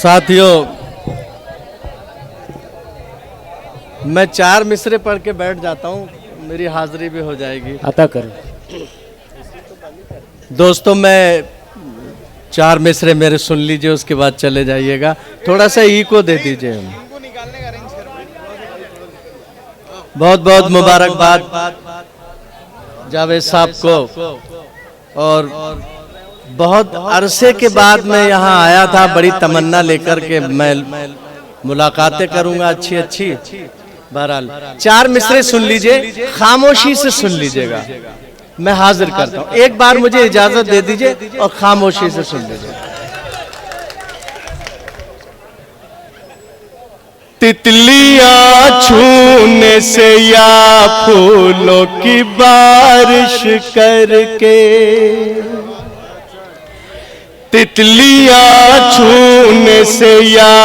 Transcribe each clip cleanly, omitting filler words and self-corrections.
साथियों, मैं 4 मिसरे पढ़ के बैठ जाता हूँ, मेरी हाजिरी भी हो जाएगी। अता कर दोस्तों, मैं 4 मिसरे मेरे सुन लीजिए, उसके बाद चले जाइएगा। थोड़ा सा इको दे दीजिए। बहुत बहुत मुबारकबाद जावेद साहब को। और बहुत अरसे के बाद मैं यहाँ आया था, बड़ी तमन्ना लेकर के मैं मुलाकातें करूंगा अच्छी अच्छी। बहरहाल 4 मिसरे सुन लीजिए, खामोशी से सुन लीजिएगा। मैं हाजिर करता हूँ, एक बार मुझे इजाजत दे दीजिए और खामोशी से सुन लीजिए। तितलियां छूने से या फूलों की बारिश करके, तितलियां छूने से या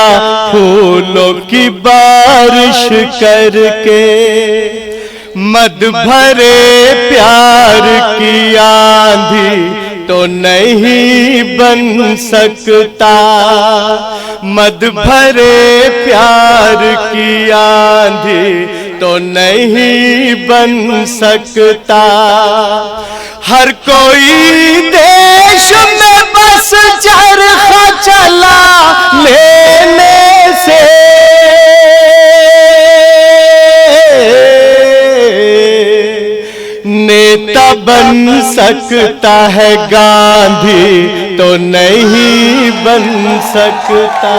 फूलों की बारिश करके, मद भरे प्यार की आंधी तो नहीं बन सकता, मद भरे प्यार की आंधी तो नहीं बन सकता। हर कोई देश में बस चरखा चला लेने से, नेता बन सकता है, गांधी तो नहीं बन सकता।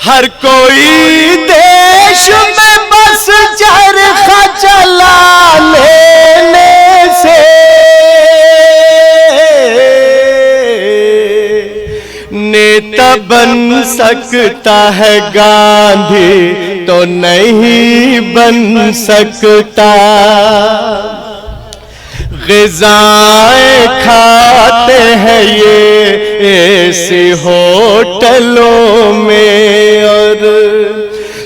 हर कोई देश में बस चरखा चला लेने से, नेता बन सकता है, गांधी तो नहीं बन सकता। ग़िज़ाएं खाते हैं ये ऐसे होटलों में, और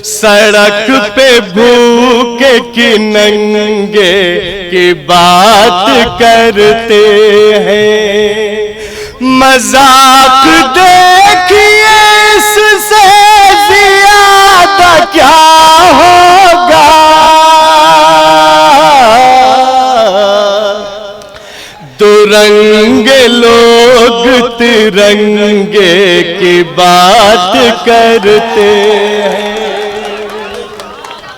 सड़क पे भूखे की नंगे की बात करते हैं। मजाक देखिए, इससे ज्यादा क्या होगा। दुरंगे लोग तिरंगे की बात करते हैं।